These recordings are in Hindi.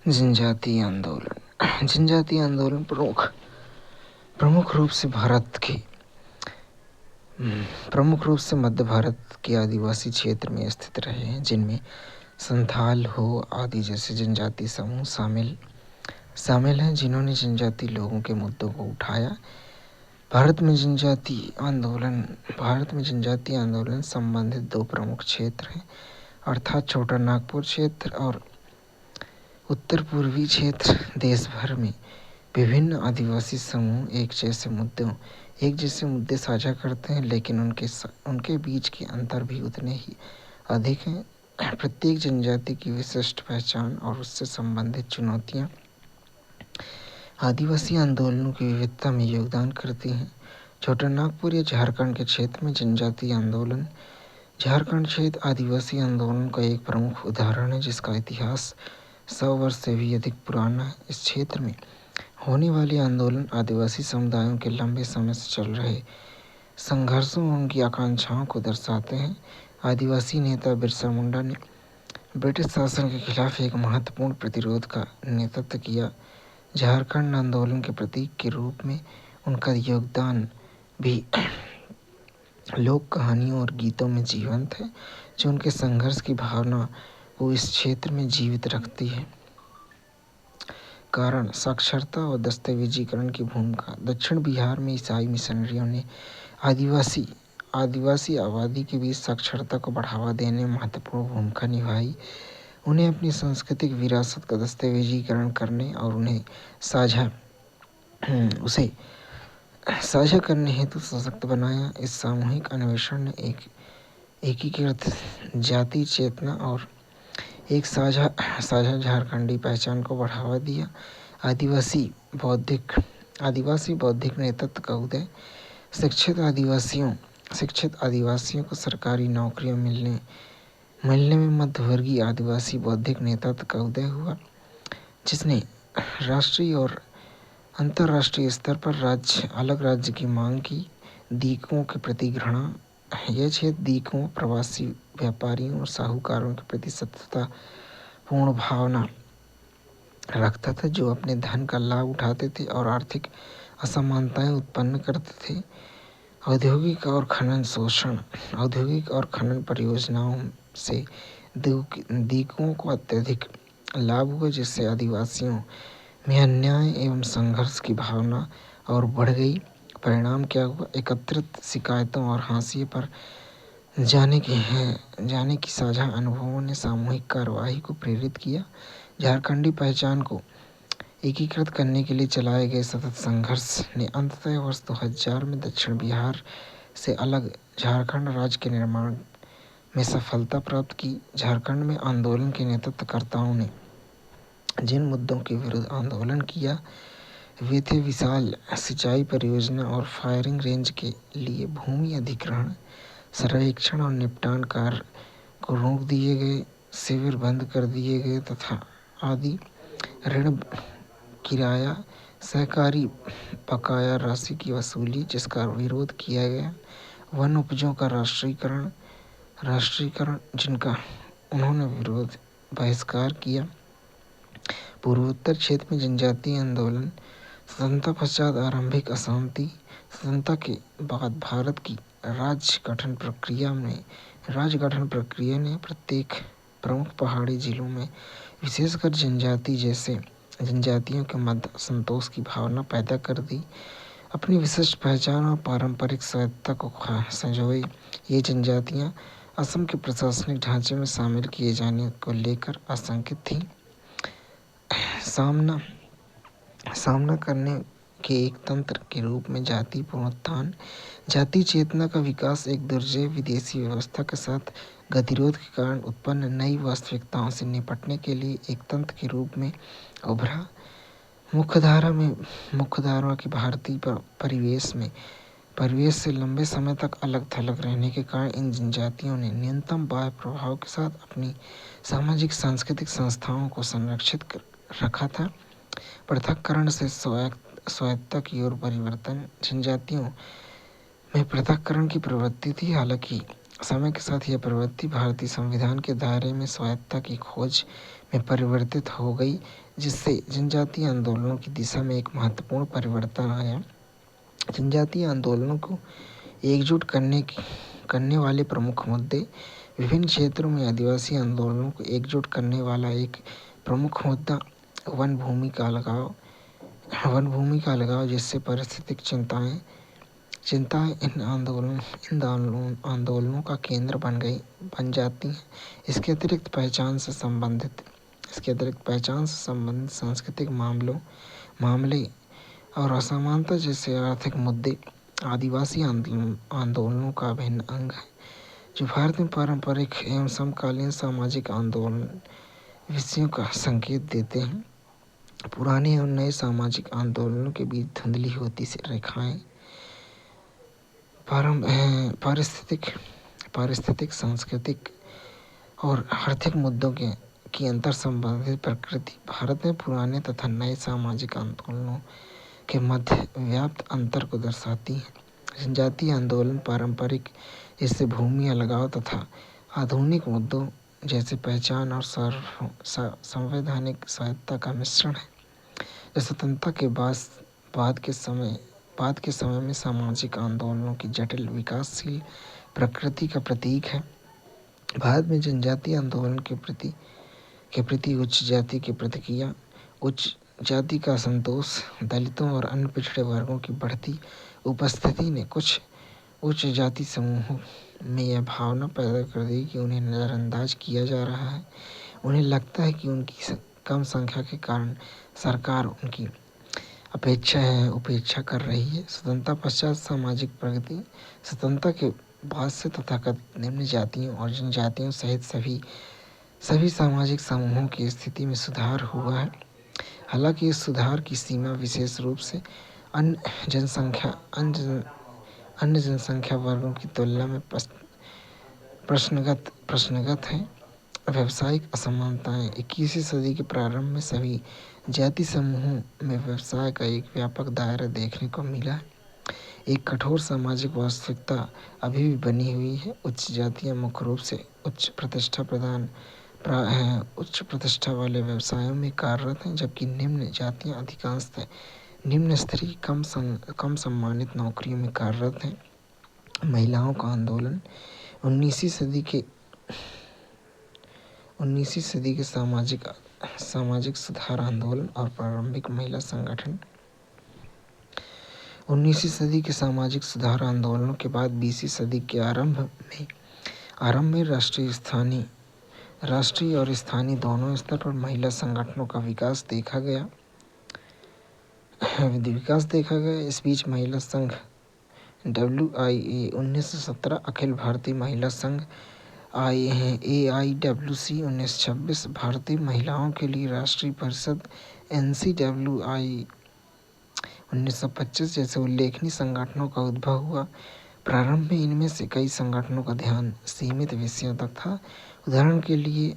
जनजातीय आंदोलन। जनजातीय आंदोलन प्रमुख रूप से मध्य भारत के आदिवासी क्षेत्र में स्थित रहे हैं, जिनमें संथाल हो आदि जैसे जनजातीय समूह शामिल हैं, जिन्होंने जनजातीय लोगों के मुद्दों को उठाया। भारत में जनजातीय आंदोलन संबंधित दो प्रमुख क्षेत्र हैं, अर्थात छोटा नागपुर क्षेत्र और उत्तर पूर्वी क्षेत्र। देश भर में विभिन्न आदिवासी समूह एक जैसे मुद्दे साझा करते हैं, लेकिन उनके बीच के अंतर भी उतने ही अधिक हैं। प्रत्येक जनजाति की विशिष्ट पहचान और उससे संबंधित चुनौतियां आदिवासी आंदोलनों की विविधता में योगदान करती हैं। छोटा नागपुर या झारखंड के क्षेत्र में जनजातीय आंदोलन झारखंड क्षेत्र आदिवासी आंदोलन का एक प्रमुख उदाहरण है, जिसका इतिहास 100 वर्ष से भी अधिक पुराना है। इस क्षेत्र में होने वाले आंदोलन आदिवासी समुदायों के लंबे समय से चल रहे संघर्षों और उनकी आकांक्षाओं को दर्शाते हैं। आदिवासी नेता बिरसा मुंडा ने ब्रिटिश शासन के खिलाफ एक महत्वपूर्ण प्रतिरोध का नेतृत्व किया। झारखंड आंदोलन के प्रतीक के रूप में उनका योगदान भी लोक कहानियों और गीतों में जीवंत है, जो उनके संघर्ष की भावना को इस क्षेत्र में जीवित रखती है। कारण, साक्षरता और दस्तावेजीकरण की भूमिका। दक्षिण बिहार में ईसाई मिशनरियों ने आदिवासी आबादी के बीच साक्षरता को बढ़ावा देने में महत्वपूर्ण भूमिका निभाई। उन्हें अपनी सांस्कृतिक विरासत का दस्तावेजीकरण करने और उसे साझा करने हेतु सशक्त बनाया। इस सामूहिक अन्वेषण ने एक एकीकृत जाति चेतना और एक साझा झारखंडी पहचान को बढ़ावा दिया। आदिवासी बौद्धिक नेतृत्व का उदय। शिक्षित आदिवासियों को सरकारी नौकरियां मिलने में मध्यवर्गीय आदिवासी बौद्धिक नेतृत्व का उदय हुआ, जिसने राष्ट्रीय और अंतर्राष्ट्रीय स्तर पर अलग राज्य की मांग की। दीकों के प्रति घृणा। यह क्षेत्र दीकों, प्रवासी व्यापारियों और साहूकारों के प्रति शत्रुतापूर्ण भावना रखता था, जो अपने धन का लाभ उठाते थे और आर्थिक असमानताएं उत्पन्न करते थे। औद्योगिक और खनन परियोजनाओं से दीकों को अत्यधिक लाभ हुआ, जिससे आदिवासियों में अन्याय एवं संघर्ष की भावना और बढ़ गई। परिणाम क्या हुआ? एकत्रित शिकायतों और हाशिए पर जाने की साझा अनुभवों ने सामूहिक कार्यवाही को प्रेरित किया। झारखंडी पहचान को एकीकृत करने के लिए चलाए गए सतत संघर्ष ने अंततः वर्ष 2000 में दक्षिण बिहार से अलग झारखंड राज्य के निर्माण में सफलता प्राप्त की। झारखंड में आंदोलन के नेतृत्वकर्ताओं ने जिन मुद्दों के विरुद्ध आंदोलन किया, वे थे विशाल सिंचाई परियोजना और फायरिंग रेंज के लिए भूमि अधिग्रहण, सर्वेक्षण और निपटान कार्य को रोक दिए गए, शिविर बंद कर दिए गए तथा आदि, ऋण, किराया, सहकारी बकाया राशि की वसूली जिसका विरोध किया गया, वन उपजों का राष्ट्रीयकरण जिनका उन्होंने विरोध बहिष्कार किया। पूर्वोत्तर क्षेत्र में जनजातीय आंदोलन। स्वतंत्रता पश्चात आरंभिक अशांति। स्वतंत्रता के बाद भारत की राज्य गठन प्रक्रिया ने प्रत्येक प्रमुख पहाड़ी जिलों में विशेषकर जनजातियों के मध्य असंतोष की भावना पैदा कर दी। अपनी विशिष्ट पहचान और पारंपरिक स्वायत्तता को संजोए ये जनजातियां असम के प्रशासनिक ढांचे में शामिल किए जाने को लेकर आशंकित थीं। सामना करने के एक तंत्र के रूप में जाति पुनरुत्थान। जाति चेतना का विकास एक दुर्जय विदेशी व्यवस्था के साथ गतिरोध के कारण उत्पन्न नई वास्तविकताओं से निपटने के लिए एक तंत्र के रूप में उभरा। मुख्यधारा के भारतीय परिवेश से लंबे समय तक अलग थलग रहने के कारण इन जनजातियों ने न्यूनतम बाह्य प्रभाव के साथ अपनी सामाजिक सांस्कृतिक संस्थाओं को संरक्षित रखा था। पृथक्करण से स्वायत्तता की ओर परिवर्तन। जनजातियों में पृथक्करण की प्रवृत्ति थी, हालांकि समय के साथ यह प्रवृत्ति भारतीय संविधान के दायरे में स्वायत्तता की खोज में परिवर्तित हो गई, जिससे जनजातीय आंदोलनों की दिशा में एक महत्वपूर्ण परिवर्तन आया। जनजातीय आंदोलनों को एकजुट करने वाले प्रमुख मुद्दे। विभिन्न क्षेत्रों में आदिवासी आंदोलनों को एकजुट करने वाला एक प्रमुख मुद्दा वन भूमि का अलगाव, जिससे पारिस्थितिक चिंताएं इन आंदोलनों का केंद्र बन जाती हैं। इसके अतिरिक्त पहचान से संबंधित सांस्कृतिक मामले और असमानता जैसे आर्थिक मुद्दे आदिवासी आंदोलनों का अभिन्न अंग है, जो भारत में पारंपरिक एवं समकालीन सामाजिक आंदोलन विषयों का संकेत देते हैं। पुराने और नए सामाजिक आंदोलनों के बीच धुंधली होती सी रेखाएं पारिस्थितिक, सांस्कृतिक और आर्थिक मुद्दों की अंतर संबंधित प्रकृति भारत में पुराने तथा नए सामाजिक आंदोलनों के मध्य व्याप्त अंतर को दर्शाती है। जनजातीय आंदोलन पारंपरिक इससे भूमि अलगाव तथा आधुनिक मुद्दों जैसे पहचान और संवैधानिक स्वायत्तता का मिश्रण है, जो स्वतंत्रता के बाद के समय में सामाजिक आंदोलनों की जटिल विकासशील प्रकृति का प्रतीक है। भारत में जनजातीय आंदोलन के प्रति उच्च जाति की प्रतिक्रिया, उच्च जाति का असंतोष, दलितों और अन्य पिछड़े वर्गों की बढ़ती उपस्थिति ने कुछ उच्च जाति समूहों में यह भावना पैदा कर दी कि उन्हें नज़रअंदाज किया जा रहा है। उन्हें लगता है कि उनकी कम संख्या के कारण सरकार उनकी उपेक्षा कर रही है। स्वतंत्रता पश्चात सामाजिक प्रगति। स्वतंत्रता के बाद से तथाकथित निम्न जातियों और जनजातियों सहित सभी सामाजिक समूहों की स्थिति में सुधार हुआ है। हालांकि इस सुधार की सीमा विशेष रूप से अन्य जनसंख्या वर्गों की तुलना में प्रश्नगत है। व्यावसायिक असमानताएं। 21वीं सदी के प्रारंभ में सभी जाति समूहों में व्यवसाय का एक व्यापक दायरा देखने को मिला है। एक कठोर सामाजिक वास्तविकता अभी भी बनी हुई है। उच्च जातियां मुख्य रूप से उच्च प्रतिष्ठा वाले व्यवसायों में कार्यरत हैं, जबकि निम्न जातियां अधिकांशतः निम्न स्तरीय कम सम्मानित नौकरियों में कार्यरत हैं। महिलाओं का आंदोलन। 19वीं सदी के सामाजिक सुधार आंदोलन और प्रारंभिक महिला संगठन। 19वीं सदी के सामाजिक सुधार आंदोलनों के बाद 20वीं सदी के आरंभ में राष्ट्रीय और स्थानीय दोनों स्तर पर महिला संगठनों का विकास देखा गया। इस बीच महिला संघ WIA 1917, अखिल भारतीय महिला संघ AIWC 1926, भारतीय महिलाओं के लिए राष्ट्रीय परिषद NCWI 1925 जैसे उल्लेखनीय संगठनों का उद्भव हुआ। प्रारंभ में इनमें से कई संगठनों का ध्यान सीमित विषयों तक था। उदाहरण के लिए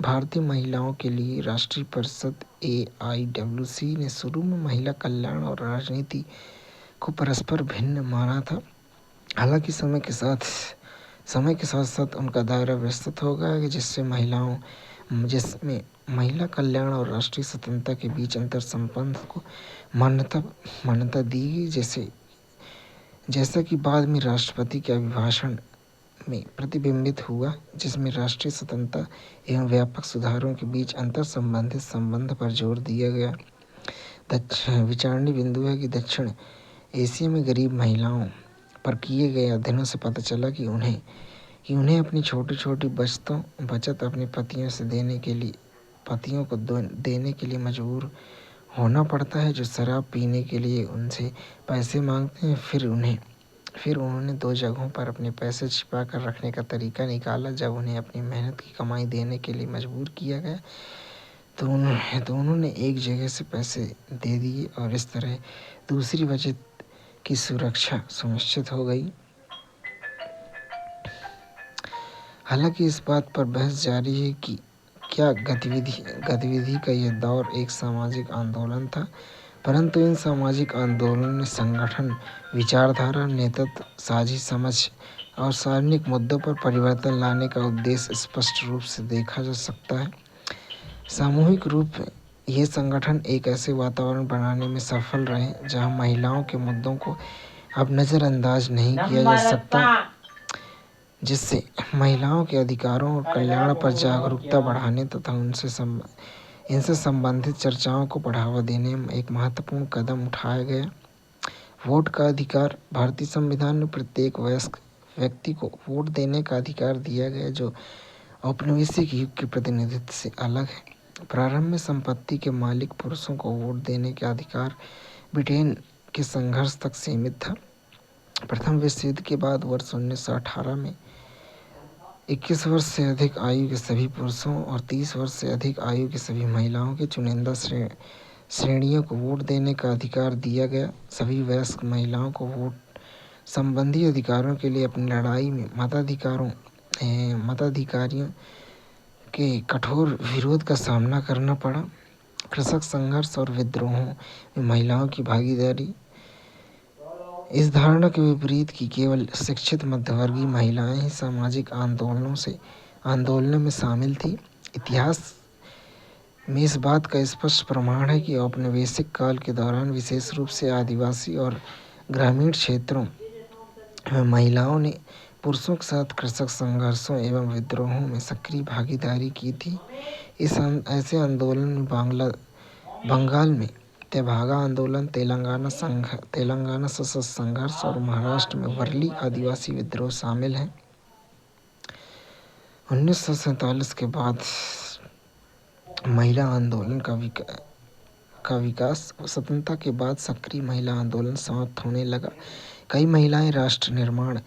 भारतीय महिलाओं के लिए राष्ट्रीय परिषद AIWC ने शुरू में महिला कल्याण और राजनीति को परस्पर भिन्न माना था। हालांकि समय के साथ साथ उनका दायरा विस्तृत हो गया, जिसमें महिला कल्याण और राष्ट्रीय स्वतंत्रता के बीच अंतर संबंध को मान्यता दी गई, जैसा कि बाद में राष्ट्रपति के अभिभाषण में प्रतिबिंबित हुआ, जिसमें राष्ट्रीय स्वतंत्रता एवं व्यापक सुधारों के बीच अंतर संबंधित संबंध पर जोर दिया गया। विचारणीय बिंदु है कि दक्षिण एशिया में गरीब महिलाओं पर किए गए अध्ययनों से पता चला कि उन्हें अपनी छोटी बचत अपने पतियों को देने के लिए मजबूर होना पड़ता है, जो शराब पीने के लिए उनसे पैसे मांगते हैं। फिर उन्होंने 2 जगहों पर अपने पैसे छिपा कर रखने का तरीका निकाला। जब उन्हें अपनी मेहनत की कमाई देने के लिए मजबूर किया गया तो उन्होंने एक जगह से पैसे दे दिए और इस तरह दूसरी बचत की सुरक्षा सुनिश्चित हो गई। हालांकि इस बात पर बहस जारी है कि क्या गतिविधि का यह दौर एक सामाजिक आंदोलन था, परंतु इन सामाजिक आंदोलनों ने संगठन, विचारधारा, नेतृत्व, साझी समझ, और सार्वजनिक मुद्दों पर परिवर्तन लाने का उद्देश्य स्पष्ट रूप से देखा जा सकता है। सामूहिक रूप ये संगठन एक ऐसे वातावरण बनाने में सफल रहे जहां महिलाओं के मुद्दों को अब नज़रअंदाज नहीं किया जा सकता, जिससे महिलाओं के अधिकारों और कल्याण पर जागरूकता बढ़ाने तथा इनसे संबंधित चर्चाओं को बढ़ावा देने में एक महत्वपूर्ण कदम उठाया गया। वोट का अधिकार। भारतीय संविधान में प्रत्येक वयस्क व्यक्ति को वोट देने का अधिकार दिया गया, जो औपनिवेशिक युग के प्रतिनिधित्व से अलग है। प्रारंभ में संपत्ति के मालिक पुरुषों को वोट देने का अधिकार ब्रिटेन के संघर्ष तक सीमित था। प्रथम विश्व युद्ध के बाद वर्ष 1918 में 21 वर्ष से अधिक आयु के सभी पुरुषों और 30 वर्ष से अधिक आयु की सभी महिलाओं की चुनिंदा श्रेणियों को वोट देने का अधिकार दिया गया। सभी वयस्क महिलाओं को वोट संबंधी अधिकारों के लिए अपनी लड़ाई में मताधिकारियों के कठोर विरोध का सामना करना पड़ा। कृषक संघर्ष और विद्रोहों में महिलाओं की भागीदारी। इस धारणा के विपरीत कि केवल शिक्षित मध्यवर्गीय महिलाएं ही सामाजिक आंदोलनों में शामिल थीं। इतिहास में इस बात का स्पष्ट प्रमाण है कि औपनिवेशिक काल के दौरान विशेष रूप से आदिवासी और ग्रामीण क्षेत्रों में महिलाओं ने पुरुषों के साथ कृषक संघर्षों एवं विद्रोहों में सक्रिय भागीदारी की थी। ऐसे आंदोलन में बंगाल में तेभागा आंदोलन, तेलंगाना सशस्त्र संघर्ष और महाराष्ट्र में वर्ली आदिवासी विद्रोह शामिल हैं। 1947 के बाद महिला आंदोलन का विकास। स्वतंत्रता के बाद सक्रिय महिला आंदोलन समाप्त होने लगा। कई महिलाएं राष्ट्र निर्माण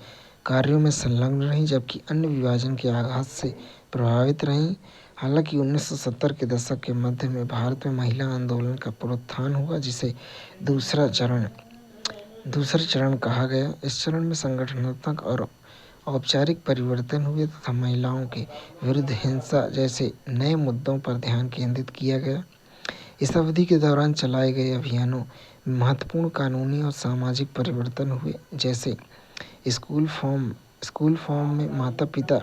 कार्यों में संलग्न रहीं, जबकि अन्य विभाजन के आघात से प्रभावित रहीं। हालांकि 1970 के दशक के मध्य में भारत में महिला आंदोलन का पुनरुत्थान हुआ, जिसे दूसरा चरण कहा गया। इस चरण में संगठनात्मक और औपचारिक परिवर्तन हुए तथा महिलाओं के विरुद्ध हिंसा जैसे नए मुद्दों पर ध्यान केंद्रित किया गया। इस अवधि के दौरान चलाए गए अभियानों में महत्वपूर्ण कानूनी और सामाजिक परिवर्तन हुए, जैसे स्कूल फॉर्म में माता पिता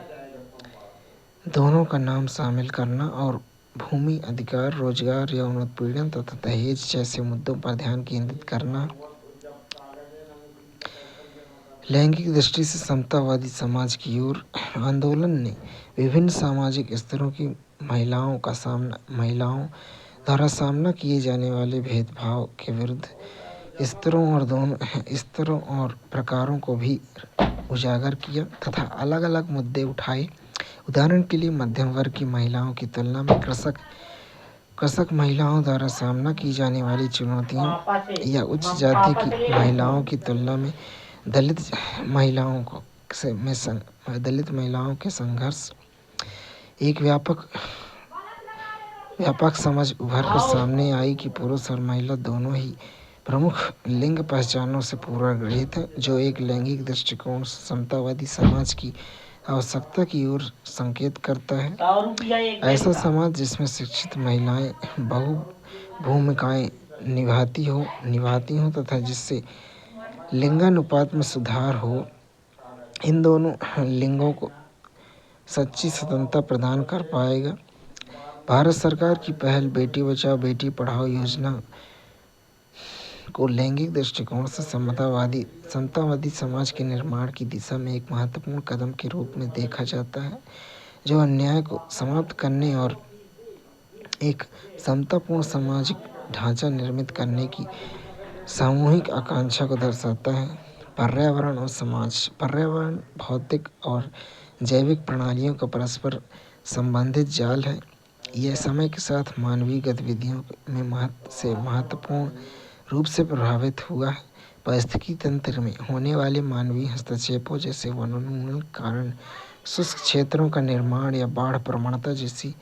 दोनों का नाम शामिल करना और भूमि अधिकार, रोजगार, यौन उत्पीड़न तथा दहेज जैसे मुद्दों पर ध्यान केंद्रित करना। लैंगिक दृष्टि से समतावादी समाज की ओर आंदोलन ने विभिन्न सामाजिक स्तरों की महिलाओं द्वारा सामना किए जाने वाले भेदभाव के विरुद्ध स्तरों और प्रकारों को भी उजागर किया तथा अलग अलग मुद्दे उठाए। उदाहरण के लिए मध्यम वर्ग की महिलाओं की तुलना में कृषक महिलाओं द्वारा सामना की जाने वाली चुनौतियों या उच्च जाति की महिलाओं की तुलना में दलित महिलाओं के संघर्ष। एक व्यापक समझ उभर कर सामने आई कि पुरुष और महिला दोनों ही प्रमुख लिंग पहचानों से पूर्वाग्रहित हैं, जो एक लैंगिक दृष्टिकोण से समतावादी समाज की आवश्यकता की ओर संकेत करता है। ऐसा समाज जिसमें शिक्षित महिलाएं बहु भूमिकाएं निभाती हो तथा जिससे लिंगानुपात में सुधार हो, इन दोनों लिंगों को सच्ची स्वतंत्रता प्रदान कर पाएगा। भारत सरकार की पहल बेटी बचाओ बेटी पढ़ाओ योजना को लैंगिक दृष्टिकोण से समतावादी समाज के निर्माण की दिशा में एक महत्वपूर्ण कदम के रूप में देखा जाता है, जो अन्याय को समाप्त करने और एक समतापूर्ण सामाजिक ढांचा निर्मित करने की सामूहिक आकांक्षा को दर्शाता है। पर्यावरण और समाज। पर्यावरण भौतिक और जैविक प्रणालियों का परस्पर संबंधित जाल है। यह समय के साथ मानवीय गतिविधियों में महत्वपूर्ण रूप से प्रभावित हुआ है। पारिस्थितिकी तंत्र में होने वाले मानवीय हस्तक्षेपों जैसे वनोन्मूलन के कारण शुष्क क्षेत्रों का निर्माण या बाढ़ प्रवणता जैसी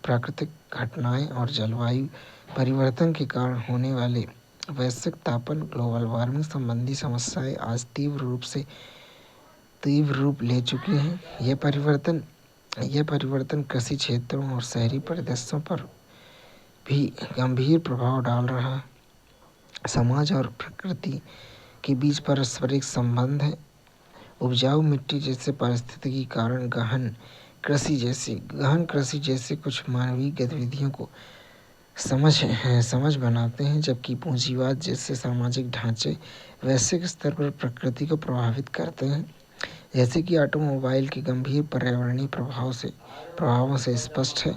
प्राकृतिक घटनाएं और जलवायु परिवर्तन के कारण होने वाले वैश्विक तापन ग्लोबल वार्मिंग संबंधी समस्याएं आज तीव्र रूप ले चुकी हैं। यह परिवर्तन कृषि क्षेत्रों और शहरी परिदृश्यों पर भी गंभीर प्रभाव डाल रहा है। समाज और प्रकृति के बीच पारस्परिक संबंध है। उपजाऊ मिट्टी जैसे पारिस्थितिकी कारण गहन कृषि जैसे कुछ मानवीय गतिविधियों को समझ बनाते हैं, जबकि पूंजीवाद जैसे सामाजिक ढांचे वैश्विक स्तर पर प्रकृति को प्रभावित करते हैं। जैसे कि ऑटोमोबाइल के गंभीर पर्यावरणीय प्रभावों से स्पष्ट है।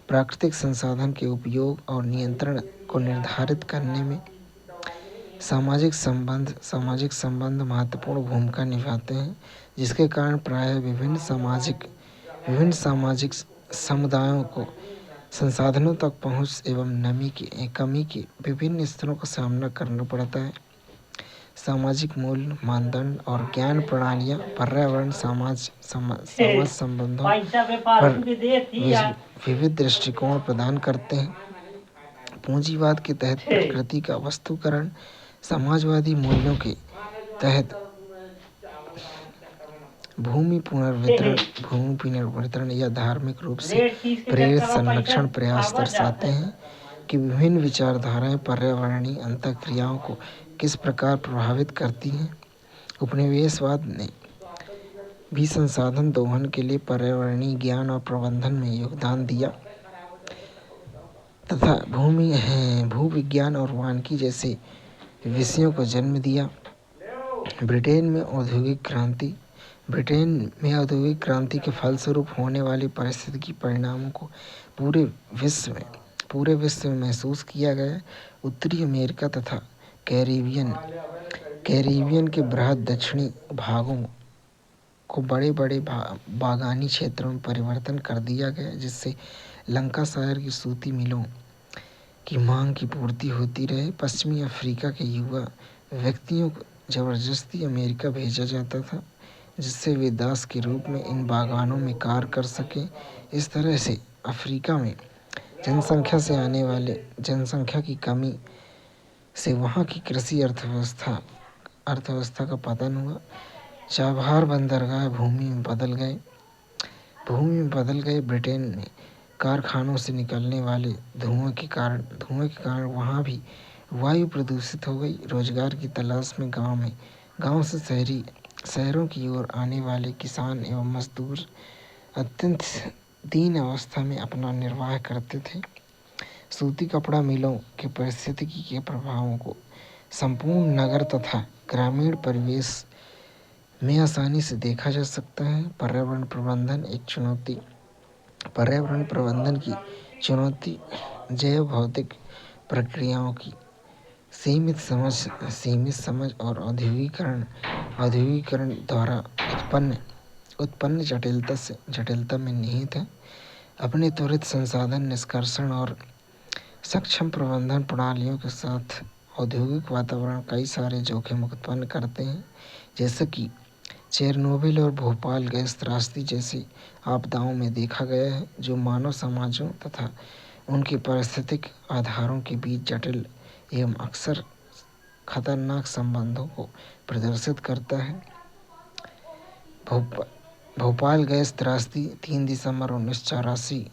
प्राकृतिक संसाधन के उपयोग और नियंत्रण को निर्धारित करने में सामाजिक संबंध महत्वपूर्ण भूमिका निभाते हैं, जिसके कारण प्रायः विभिन्न सामाजिक समुदायों को संसाधनों तक पहुँच एवं कमी के विभिन्न स्तरों का सामना करना पड़ता है। सामाजिक मूल्य, मानदंड और ज्ञान प्रणालियाँ पर्यावरण समाज संबंधों पर विविध दृष्टिकोण प्रदान करते हैं। पूंजीवाद के तहत प्रकृति का वस्तुकरण, समाजवादी मूल्यों के तहत भूमि पुनर्वितरण या धार्मिक रूप से प्रेरित संरक्षण प्रयास दर्शाते हैं कि विभिन्न विचारधाराएं पर्यावरणीय अंतःक्रियाओं को किस प्रकार प्रभावित करती हैं। उपनिवेशवाद ने भी संसाधन दोहन के लिए पर्यावरणीय ज्ञान और प्रबंधन में योगदान दिया तथा भूविज्ञान और वानिकी जैसे विषयों को जन्म दिया। ब्रिटेन में औद्योगिक क्रांति के फलस्वरूप होने वाले पारिस्थितिकी परिणामों को पूरे विश्व में महसूस किया गया। उत्तरी अमेरिका तथा कैरिबियन के बृहद दक्षिणी भागों को बड़े बागानी क्षेत्रों में परिवर्तन कर दिया गया, जिससे लंकाशायर की सूती मिलों की मांग की पूर्ति होती रहे। पश्चिमी अफ्रीका के युवा व्यक्तियों को जबरदस्ती अमेरिका भेजा जाता था, जिससे वे दास के रूप में इन बागानों में कार्य कर सकें। इस तरह से अफ्रीका में जनसंख्या की कमी से वहाँ की कृषि अर्थव्यवस्था का पतन हुआ। चाबहार बंदरगाह भूमि में बदल गए। ब्रिटेन में कारखानों से निकलने वाले धुएं के कारण वहाँ भी वायु प्रदूषित हो गई। रोजगार की तलाश में गांव से शहरों की ओर आने वाले किसान एवं मजदूर अत्यंत दीन अवस्था में अपना निर्वाह करते थे। सूती कपड़ा मिलों के पारिस्थितिकी के प्रभावों को संपूर्ण नगर तथा ग्रामीण परिवेश में आसानी से देखा जा सकता है। पर्यावरण प्रबंधन की चुनौती जैव भौतिक प्रक्रियाओं की सीमित समझ और औद्योगिकरण द्वारा उत्पन्न जटिलता में निहित है। अपने त्वरित संसाधन निष्कर्षण और सक्षम प्रबंधन प्रणालियों के साथ औद्योगिक वातावरण कई सारे जोखिम उत्पन्न करते हैं, जैसे कि चेरनोबिल और भोपाल गैस त्रासदी जैसी आपदाओं में देखा गया है, जो मानव समाजों तथा उनके पारिस्थितिक आधारों के बीच जटिल एवं अक्सर खतरनाक संबंधों को प्रदर्शित करता है। भोपाल गैस त्रासदी 3 दिसंबर 1984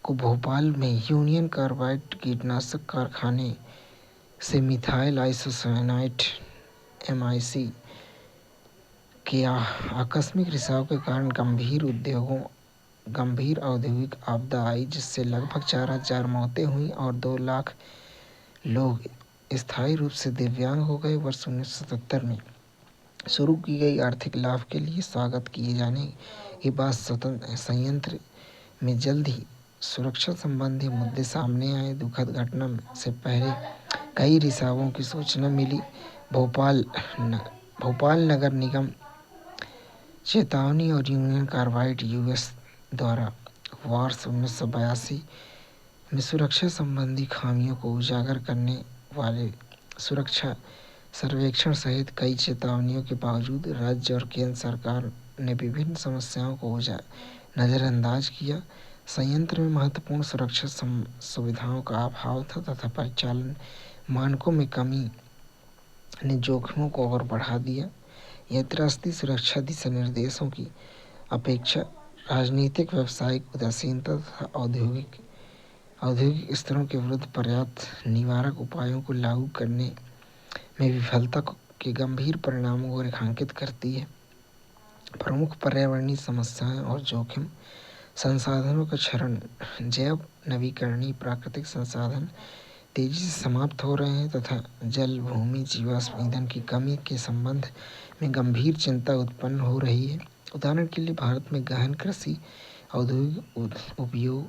को भोपाल में यूनियन कार्बाइड कीटनाशक कारखाने से मिथाइल आइसोसाइनाइड (MIC) के आकस्मिक रिसाव के कारण गंभीर औद्योगिक आपदा आई, जिससे लगभग 4000 मौतें हुईं और 2 लाख लोग स्थायी रूप से दिव्यांग हो गए। वर्ष 1977 में शुरू की गई आर्थिक लाभ के लिए स्वागत किए जाने के बाद संयंत्र में जल्द ही सुरक्षा संबंधी मुद्दे सामने आए। दुखद घटना से पहले कई रिसावों की सूचना मिली। भोपाल नगर निगम चेतावनी और यूनियन कार्बाइड यूएस द्वारा वर्ष 1982 में सुरक्षा संबंधी खामियों को उजागर करने वाले सुरक्षा सर्वेक्षण सहित कई चेतावनियों के बावजूद राज्य और केंद्र सरकार ने विभिन्न समस्याओं को नज़रअंदाज किया। संयंत्र में महत्वपूर्ण सुरक्षा सुविधाओं का अभाव था तथा परिचालन मानकों में कमी ने जोखिमों को और बढ़ा दिया। यह त्रासदी सुरक्षा दिशा निर्देशों की अपेक्षा राजनीतिक, व्यावसायिक उदासीनता तथा औद्योगिक स्तरों के विरुद्ध पर्याप्त निवारक उपायों को लागू करने में विफलता के गंभीर परिणामों को रेखांकित करती है। प्रमुख पर्यावरणीय समस्याएं और जोखिम: संसाधनों का क्षरण, जैव नवीकरणीय प्राकृतिक संसाधन तेजी से समाप्त हो रहे हैं तथा जल, भूमि, जीवाश्म ईंधन की कमी के संबंध में गंभीर चिंता उत्पन्न हो रही है। उदाहरण के लिए भारत में गहन कृषि, औद्योगिक उपयोग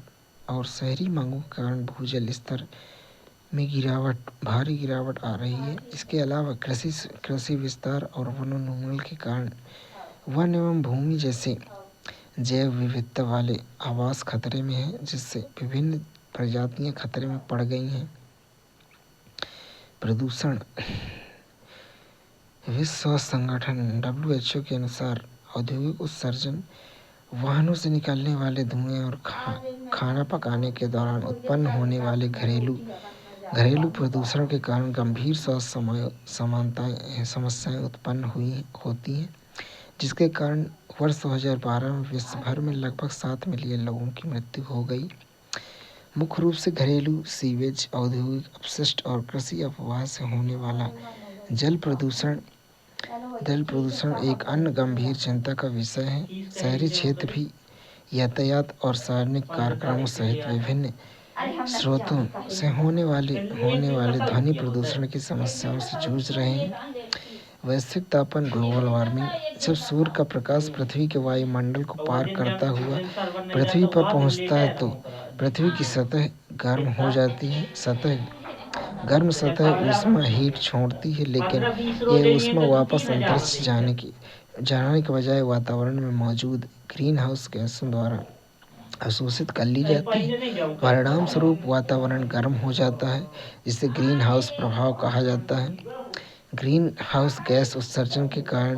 और शहरी मांगों के कारण भूजल स्तर में भारी गिरावट आ रही है। इसके अलावा कृषि विस्तार और वनोन्मूलन के कारण वन एवं भूमि जैसे जैव विविधता वाले आवास खतरे में हैं, जिससे विभिन्न प्रजातियां खतरे में पड़ गई हैं। प्रदूषण: विश्व स्वास्थ्य संगठन WHO के अनुसार औद्योगिक उत्सर्जन, वाहनों से निकलने वाले धुएं और खाना पकाने के दौरान उत्पन्न होने वाले घरेलू प्रदूषण के कारण गंभीर स्वास्थ्य समस्याएं उत्पन्न होती हैं, जिसके कारण वर्ष 2012 में विश्व भर में लगभग 7 मिलियन लोगों की मृत्यु हो गई। मुख्य रूप से घरेलू सीवेज, औद्योगिक अपशिष्ट और कृषि अपवाह से होने वाला जल प्रदूषण एक अन्य गंभीर चिंता का विषय है। शहरी क्षेत्र भी यातायात और सार्वजनिक कार्यक्रमों सहित विभिन्न स्रोतों से होने वाले ध्वनि प्रदूषण की समस्याओं से जूझ रहे हैं। वैश्विक तापन, ग्लोबल वार्मिंग: जब सूर्य का प्रकाश पृथ्वी के वायुमंडल को पार करता हुआ पृथ्वी पर पहुंचता है तो पृथ्वी की सतह गर्म हो जाती है। गर्म सतह ऊष्मा हीट छोड़ती है, लेकिन यह ऊष्मा वापस अंतरिक्ष जाने के बजाय वातावरण में मौजूद ग्रीन हाउस गैसों द्वारा अवशोषित कर ली जाती है। परिणाम स्वरूप वातावरण गर्म हो जाता है, जिसे ग्रीन हाउस प्रभाव कहा जाता है। ग्रीन हाउस गैस उत्सर्जन के कारण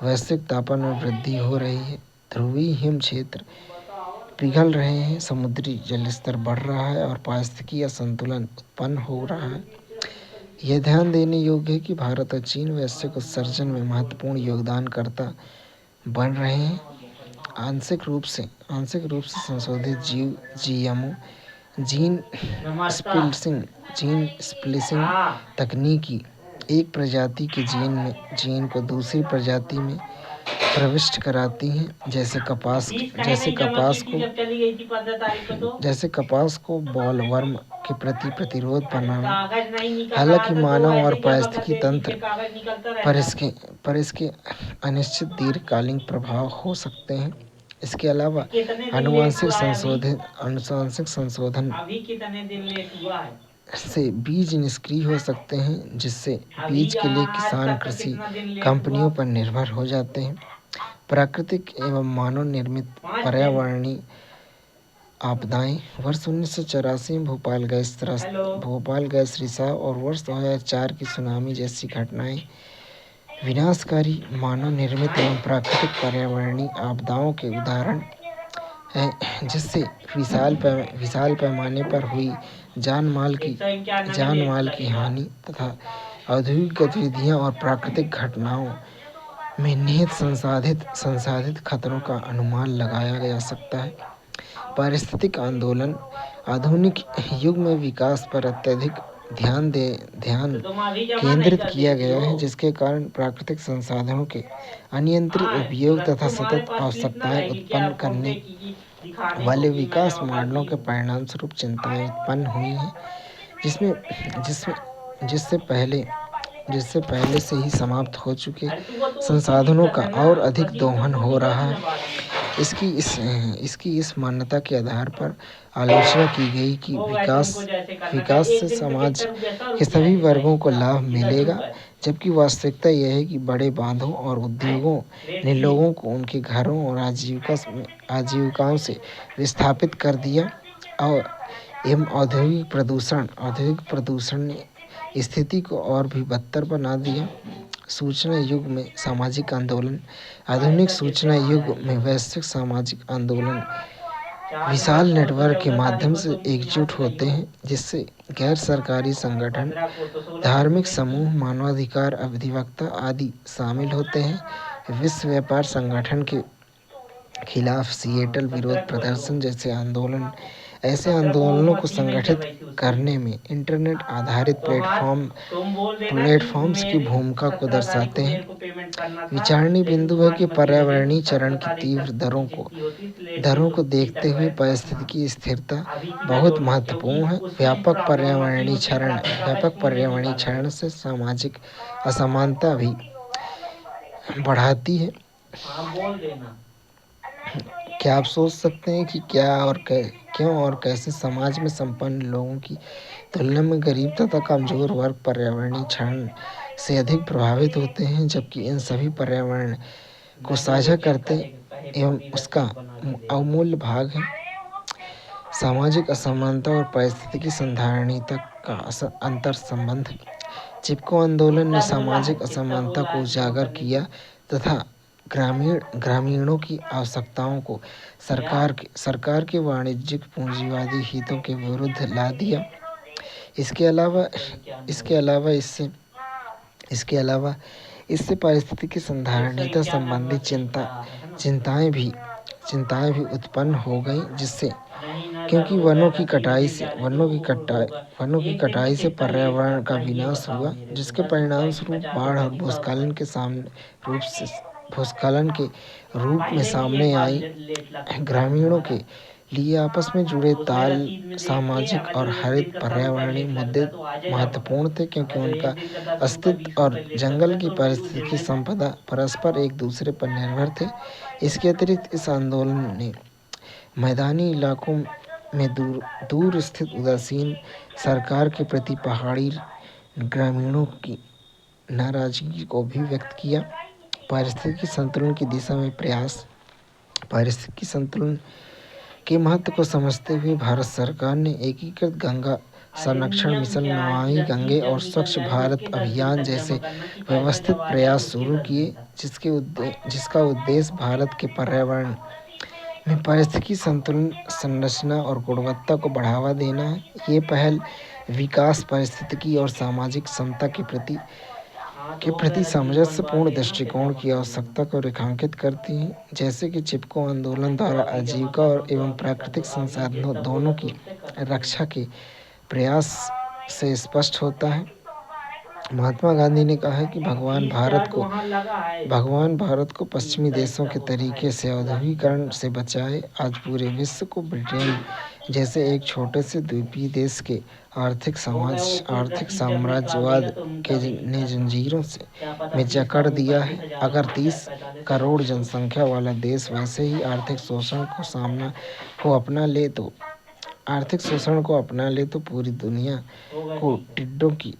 वैश्विक तापमान में वृद्धि हो रही है। ध्रुवीय हिम क्षेत्र पिघल रहे हैं, समुद्री जलस्तर बढ़ रहा है और पारिस्थितिकी असंतुलन उत्पन्न हो रहा है। यह ध्यान देने योग्य है कि भारत और चीन वैश्विक उत्सर्जन में महत्वपूर्ण योगदानकर्ता बन रहे हैं। आंशिक रूप से संशोधित GMO जीन स्प्लिसिंग तकनीकी एक प्रजाति के जीन को दूसरी प्रजाति में प्रविष्ट कराती हैं, जैसे कपास को बॉलवर्म के प्रति प्रतिरोध बनाना। हालांकि मानव और पारिस्थितिकी तंत्र पर इसके अनिश्चित दीर्घकालीन प्रभाव हो सकते हैं। इसके अलावा आनुवंशिक संशोधन से बीज निष्क्रिय हो सकते हैं, जिससे बीज के लिए किसान कृषि कंपनियों पर निर्भर हो जाते हैं। प्राकृतिक एवं मानव निर्मित पर्यावरणीय आपदाएं: वर्ष 1984 में भोपाल गैस रिसाव और वर्ष 2004 की सुनामी जैसी घटनाएं विनाशकारी मानव निर्मित एवं प्राकृतिक पर्यावरणीय आपदाओं के उदाहरण है, जिससे विशाल पैमाने पर हुई जान माल की हानि तथा औद्योगिक गतिविधियां और प्राकृतिक घटनाओं में निहित संसाधित खतरों का अनुमान लगाया जा सकता है। पारिस्थितिक आंदोलन: आधुनिक युग में विकास पर अत्यधिक ध्यान केंद्रित किया गया है, जिसके कारण प्राकृतिक संसाधनों के अनियंत्रित उपयोग तथा सतत आवश्यकताएं उत्पन्न करने वाले विकास मॉडलों के परिणाम स्वरूप चिंताएं उत्पन्न हुई हैं, जिससे पहले से ही समाप्त हो चुके संसाधनों का और अधिक दोहन हो रहा है। इसकी इस मान्यता के आधार पर आलोचना की गई कि विकास से समाज के सभी वर्गों को लाभ मिलेगा, जबकि वास्तविकता यह है कि बड़े बांधों और उद्योगों ने लोगों को उनके घरों और आजीविकाओं से विस्थापित कर दिया एवं औद्योगिक प्रदूषण ने स्थिति को और भी बदतर बना दिया। सूचना युग में सामाजिक आंदोलन: आधुनिक सूचना युग में वैश्विक सामाजिक आंदोलन विशाल नेटवर्क के माध्यम से एकजुट होते हैं, जिससे गैर सरकारी संगठन, धार्मिक समूह, मानवाधिकार अधिवक्ता आदि शामिल होते हैं। विश्व व्यापार संगठन के खिलाफ सिएटल विरोध प्रदर्शन जैसे आंदोलन ऐसे आंदोलनों को संगठित करने में इंटरनेट आधारित प्लेटफॉर्म्स की भूमिका को दर्शाते हैं। विचारणीय बिंदु है कि पर्यावरणीय चरण की तीव्र दरों को देखते हुए पारिस्थितिकी स्थिरता बहुत महत्वपूर्ण है। व्यापक पर्यावरणीय क्षरण से सामाजिक असमानता भी बढ़ाती है। क्या आप सोच सकते हैं कि क्यों और कैसे समाज में संपन्न लोगों की तुलना में गरीब तथा कमजोर वर्ग पर्यावरणीय क्षरण से अधिक प्रभावित होते हैं, जबकि इन सभी पर्यावरण को साझा करते एवं उसका अमूल्य भाग है। सामाजिक असमानता और पारिस्थितिकी संधारणीयता का अंतर संबंध। चिपको आंदोलन ने सामाजिक असमानता को उजागर किया तथा ग्रामीणों की आवश्यकताओं को सरकार के वाणिज्यिक पूंजीवादी हितों के विरुद्ध ला दिया। इसके अलावा इससे पारिस्थितिकी संधारणीयता संबंधी चिंताएं भी उत्पन्न हो गई, जिससे क्योंकि वनों की कटाई से पर्यावरण का विनाश हुआ, जिसके परिणाम स्वरूप बाढ़ और भूस्खलन के रूप में सामने आई। ग्रामीणों के लिए आपस में जुड़े ताल सामाजिक और हरित पर्यावरणीय मुद्दे महत्वपूर्ण थे, क्योंकि उनका अस्तित्व और जंगल की पारिस्थितिकी संपदा परस्पर एक दूसरे पर निर्भर थे। इसके अतिरिक्त इस आंदोलन ने मैदानी इलाकों में दूर स्थित उदासीन सरकार के प्रति पहाड़ी ग्रामीणों की नाराजगी को भी व्यक्त किया। पारिस्थितिकी संतुलन की दिशा में प्रयास। पारिस्थितिकी संतुलन के महत्व को समझते हुए भारत सरकार ने एकीकृत गंगा संरक्षण मिशन, नमामि गंगे और स्वच्छ भारत अभियान जैसे व्यवस्थित प्रयास शुरू किए, जिसका उद्देश्य भारत के पर्यावरण में पारिस्थितिकी संतुलन, संरचना और गुणवत्ता को बढ़ावा देना है। ये पहल विकास, पारिस्थितिकी और सामाजिक समता के प्रति सामंजस्यपूर्ण दृष्टिकोण की आवश्यकता को रेखांकित करती हैं। जैसे कि चिपको आंदोलन द्वारा आजीविका एवं प्राकृतिक संसाधनों दोनों की रक्षा के प्रयास से स्पष्ट होता है। महात्मा गांधी ने कहा कि भगवान भारत को पश्चिमी देशों के तरीके से औद्योगिकरण से बचाए। आज पूरे विश्व को ब्रिटेन जैसे एक छोटे से द्वीपीय देश के आर्थिक साम्राज्यवाद ने जंजीरों में जकड़ दिया है। अगर 30 करोड़ जनसंख्या वाला देश वैसे ही आर्थिक शोषण को अपना ले तो पूरी दुनिया को टिड्डों की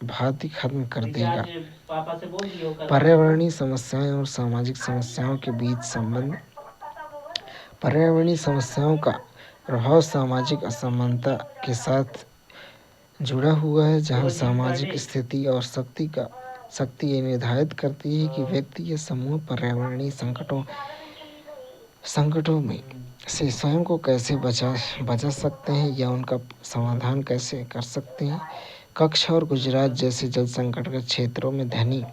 भांति खत्म कर देगा। पर्यावरणीय समस्याएं और सामाजिक समस्याओं के बीच संबंध। पर्यावरणीय समस्याओं का प्रभाव सामाजिक असमानता के साथ जुड़ा हुआ है, जहां सामाजिक स्थिति और शक्ति ये निर्धारित करती है कि व्यक्ति या समूह पर्यावरणीय संकटों में से स्वयं को कैसे बचा सकते हैं या उनका समाधान कैसे कर सकते हैं। कच्छ और गुजरात जैसे जल संकट के क्षेत्रों में धनी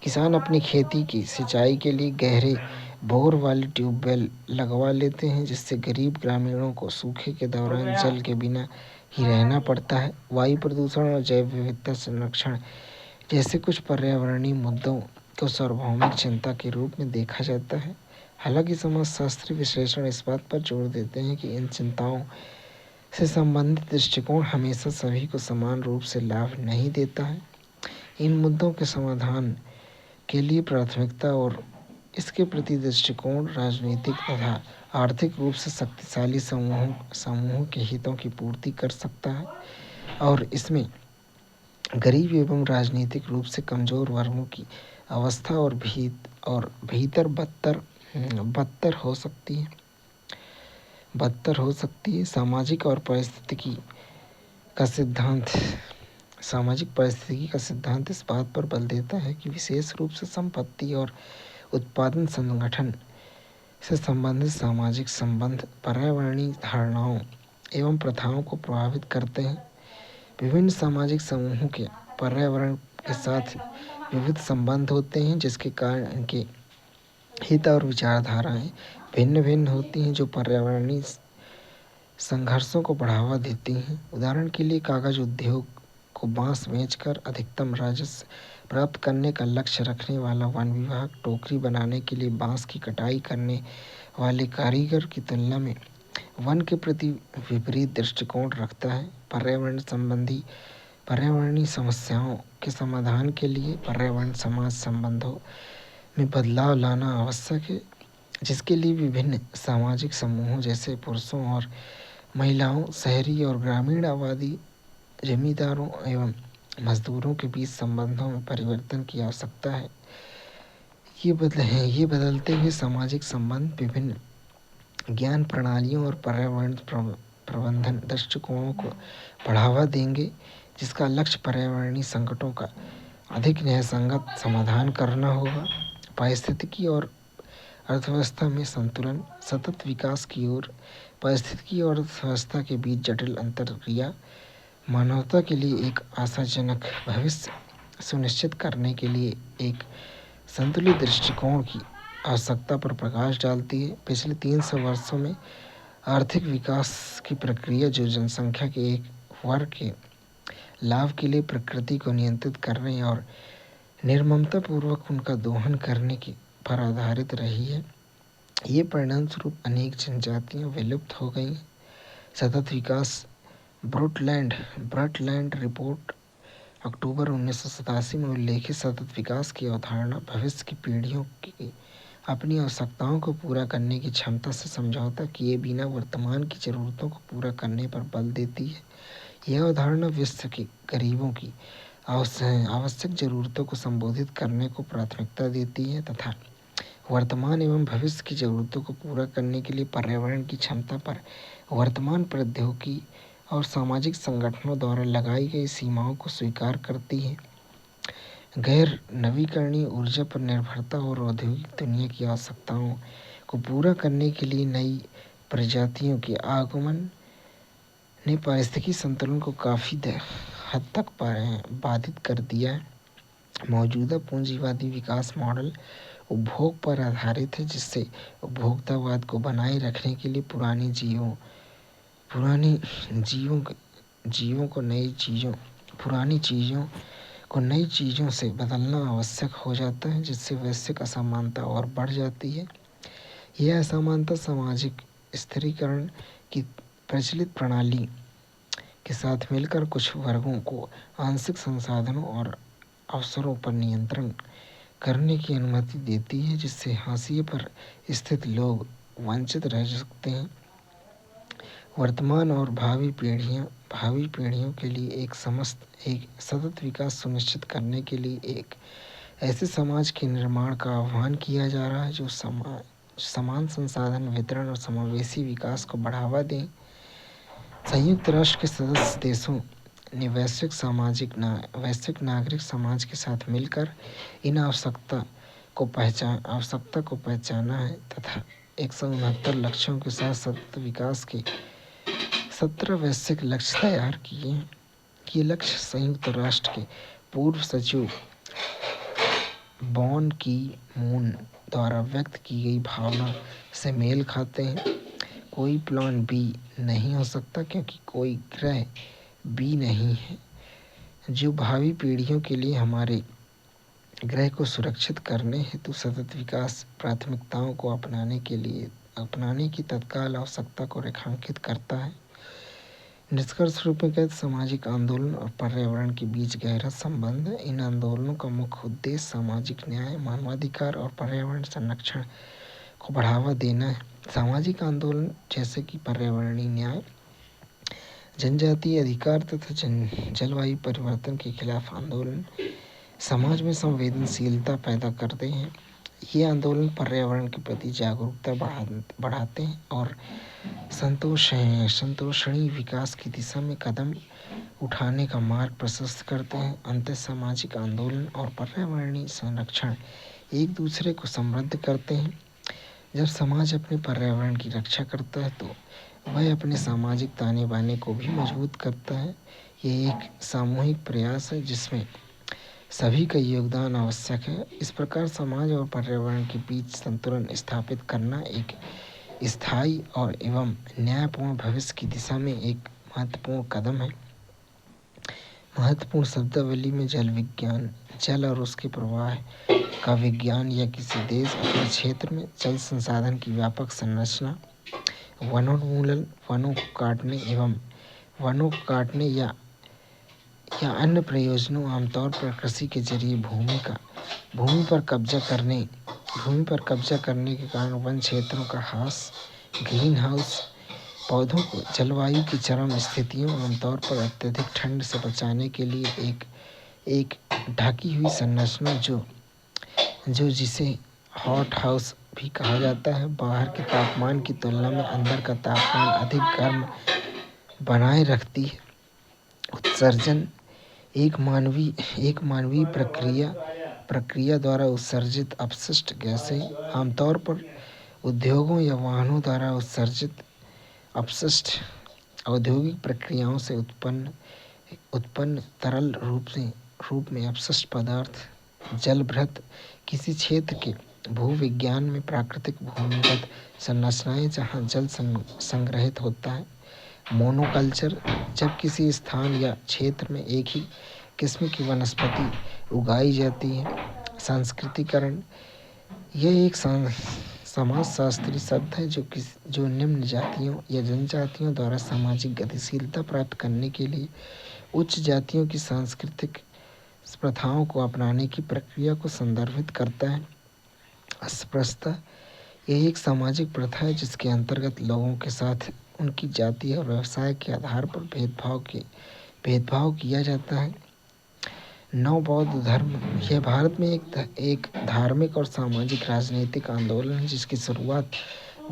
किसान अपनी खेती की सिंचाई के लिए गहरे बोर वाले ट्यूबवेल लगवा लेते हैं, जिससे गरीब ग्रामीणों को सूखे के दौरान जल के बिना ही रहना पड़ता है। वायु प्रदूषण और जैव विविधता संरक्षण जैसे कुछ पर्यावरणीय मुद्दों को सार्वभौमिक चिंता के रूप में देखा जाता है। हालांकि समाजशास्त्री विश्लेषण इस बात पर जोर देते हैं कि इन चिंताओं से संबंधित दृष्टिकोण हमेशा सभी को समान रूप से लाभ नहीं देता है। इन मुद्दों के समाधान के लिए प्राथमिकता और इसके प्रति दृष्टिकोण राजनीतिक तथा आर्थिक रूप से शक्तिशाली समूहों के हितों की पूर्ति कर सकता है, और इसमें गरीब एवं राजनीतिक रूप से कमजोर वर्गों की अवस्था और भीतर बदतर हो सकती है। सामाजिक पारिस्थितिकी का सिद्धांत इस बात पर बल देता है कि विशेष रूप से संपत्ति और उत्पादन संगठन से संबंधित सामाजिक संबंध पर्यावरणीय धारणाओं एवं प्रथाओं को प्रभावित करते हैं। विभिन्न सामाजिक समूहों के पर्यावरण के साथ विविध संबंध होते हैं, जिसके कारण इनके हित और विचारधाराएं भिन्न भिन्न होती हैं, जो पर्यावरणीय संघर्षों को बढ़ावा देती हैं। उदाहरण के लिए कागज उद्योग को बांस बेचकर अधिकतम राजस्व प्राप्त करने का लक्ष्य रखने वाला वन विभाग टोकरी बनाने के लिए बांस की कटाई करने वाले कारीगर की तुलना में वन के प्रति विपरीत दृष्टिकोण रखता है। पर्यावरणीय समस्याओं के समाधान के लिए पर्यावरण समाज संबंधों में बदलाव लाना आवश्यक है, जिसके लिए विभिन्न सामाजिक समूहों जैसे पुरुषों और महिलाओं, शहरी और ग्रामीण आबादी, जमींदारों एवं मजदूरों के बीच संबंधों में परिवर्तन की आवश्यकता है। ये बदलते हुए सामाजिक संबंध विभिन्न ज्ञान प्रणालियों और पर्यावरण प्रबंधन दृष्टिकोणों को बढ़ावा देंगे, जिसका लक्ष्य पर्यावरणीय संकटों का अधिक न्यायसंगत समाधान करना होगा। पारिस्थितिकी और अर्थव्यवस्था में संतुलन, सतत विकास की ओर। पारिस्थितिकी और अर्थव्यवस्था के बीच जटिल अंतरक्रिया मानवता के लिए एक आशाजनक भविष्य सुनिश्चित करने के लिए एक संतुलित दृष्टिकोण की आवश्यकता पर प्रकाश डालती है। पिछले 300 वर्षों में आर्थिक विकास की प्रक्रिया जो जनसंख्या के एक वर्ग के लाभ के लिए प्रकृति को नियंत्रित करने और निर्ममतापूर्वक उनका दोहन करने की पर आधारित रही है। ये परिणाम स्वरूप अनेक जनजातियां विलुप्त हो गई। सतत विकास ब्रटलैंड रिपोर्ट अक्टूबर 1987 में उल्लेखित सतत विकास की अवधारणा भविष्य की पीढ़ियों की अपनी आवश्यकताओं को पूरा करने की क्षमता से समझौता किए बिना वर्तमान की ज़रूरतों को पूरा करने पर बल देती है। यह अवधारणा विश्व के गरीबों की आवश्यक ज़रूरतों को संबोधित करने को प्राथमिकता देती है तथा वर्तमान एवं भविष्य की ज़रूरतों को पूरा करने के लिए पर्यावरण की क्षमता पर वर्तमान प्रौद्योगिकी और सामाजिक संगठनों द्वारा लगाई गई सीमाओं को स्वीकार करती है। गैर नवीकरणीय ऊर्जा पर निर्भरता और औद्योगिक दुनिया की आवश्यकताओं को पूरा करने के लिए नई प्रजातियों के आगमन ने पारिस्थितिकी संतुलन को काफ़ी हद तक बाधित कर दिया है। मौजूदा पूंजीवादी विकास मॉडल उपभोग पर आधारित है, जिससे उपभोक्तावाद को बनाए रखने के लिए पुरानी चीज़ों को नई चीज़ों से बदलना आवश्यक हो जाता है, जिससे वैश्विक असमानता और बढ़ जाती है। यह असमानता सामाजिक स्थिरीकरण की प्रचलित प्रणाली के साथ मिलकर कुछ वर्गों को आंशिक संसाधनों और अवसरों पर नियंत्रण करने की अनुमति देती है, जिससे हाशिए पर स्थित लोग वंचित रह सकते हैं। वर्तमान और भावी पीढ़ियों के लिए एक सतत विकास सुनिश्चित करने के लिए एक ऐसे समाज के निर्माण का आह्वान किया जा रहा है जो समान संसाधन वितरण और समावेशी विकास को बढ़ावा दें। संयुक्त राष्ट्र के सदस्य देशों ने वैश्विक नागरिक समाज के साथ मिलकर इन आवश्यकता को पहचाना है तथा 169 लक्ष्यों के साथ सतत विकास के 17 वैश्विक लक्ष्य तैयार किए हैं। ये लक्ष्य संयुक्त राष्ट्र के पूर्व सचिव बॉन की मून द्वारा व्यक्त की गई भावना से मेल खाते हैं। कोई प्लान बी नहीं हो सकता, क्योंकि कोई ग्रह बी नहीं है। जो भावी पीढ़ियों के लिए हमारे ग्रह को सुरक्षित करने हेतु सतत विकास प्राथमिकताओं को अपनाने की तत्काल आवश्यकता को रेखांकित करता है। निष्कर्ष रूप में कहते सामाजिक आंदोलन और पर्यावरण के बीच गहरा संबंध है। इन आंदोलनों का मुख्य उद्देश्य सामाजिक न्याय, मानवाधिकार और पर्यावरण संरक्षण को बढ़ावा देना है। सामाजिक आंदोलन जैसे कि पर्यावरणीय न्याय, जनजातीय अधिकार तथा जलवायु परिवर्तन के खिलाफ आंदोलन समाज में संवेदनशीलता पैदा करते हैं। ये आंदोलन पर्यावरण के प्रति जागरूकता बढ़ाते हैं और संतोषणीय विकास की दिशा में कदम उठाने का मार्ग प्रशस्त करते हैं। अंतः सामाजिक आंदोलन और पर्यावरणीय संरक्षण एक दूसरे को समृद्ध करते हैं। जब समाज अपने पर्यावरण की रक्षा करता है तो वह अपने सामाजिक ताने बाने को भी मजबूत करता है। यह एक सामूहिक प्रयास है जिसमें सभी का योगदान आवश्यक है। इस प्रकार समाज और पर्यावरण के बीच संतुलन स्थापित करना एक स्थायी और एवं न्यायपूर्ण भविष्य की दिशा में एक महत्वपूर्ण कदम है। महत्वपूर्ण शब्दावली में जल विज्ञान, जल और उसके प्रवाह का विज्ञान या किसी देश अपने क्षेत्र में जल संसाधन की व्यापक संरचना, वनोन्मूलन, वनों को काटने या अन्य प्रयोजनों, आमतौर पर कृषि के जरिए भूमि पर कब्जा करने के कारण वन क्षेत्रों का ह्रास, ग्रीन हाउस पौधों को जलवायु की चरम स्थितियों, आमतौर पर अत्यधिक ठंड से बचाने के लिए एक ढकी हुई संरचना जो जिसे हॉट हाउस भी कहा जाता है, बाहर के तापमान की तुलना में अंदर का तापमान अधिक गर्म बनाए रखती है। उत्सर्जन एक मानवीय प्रक्रिया द्वारा उत्सर्जित अपशिष्ट गैसें, आमतौर पर उद्योगों या वाहनों द्वारा उत्सर्जित अपशिष्ट, औद्योगिक प्रक्रियाओं से उत्पन्न तरल रूप में अपशिष्ट पदार्थ, जलभृत किसी क्षेत्र के भूविज्ञान में प्राकृतिक भूमिगत संरचनाएं जहां जल संग्रहित होता है। मोनोकल्चर जब किसी स्थान या क्षेत्र में एक ही किस्म की वनस्पति उगाई जाती है। सांस्कृतिकरण यह एक समाजशास्त्री शब्द है जो निम्न जातियों या जनजातियों द्वारा सामाजिक गतिशीलता प्राप्त करने के लिए उच्च जातियों की सांस्कृतिक प्रथाओं को अपनाने की प्रक्रिया को संदर्भित करता है। अस्पृश्यता यह एक सामाजिक प्रथा है जिसके अंतर्गत लोगों के साथ उनकी जाति और व्यवसाय के आधार पर भेदभाव किया जाता है। नव बौद्ध धर्म यह भारत में एक धार्मिक और सामाजिक राजनीतिक आंदोलन है जिसकी शुरुआत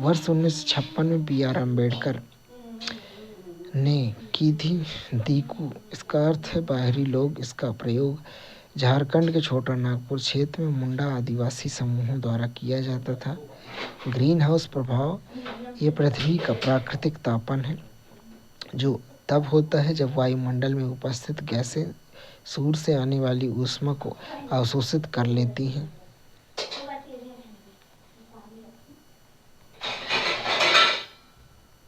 वर्ष 1956 में B.R. अम्बेडकर ने की थी। दीकू इसका अर्थ है बाहरी लोग। इसका प्रयोग झारखंड के छोटा नागपुर क्षेत्र में मुंडा आदिवासी समूहों द्वारा किया जाता था। ग्रीन हाउस प्रभाव ये पृथ्वी का प्राकृतिक तापन है जो तब होता है जब वायुमंडल में उपस्थित गैसें सूर्य से आने वाली ऊष्मा को अवशोषित कर लेती हैं।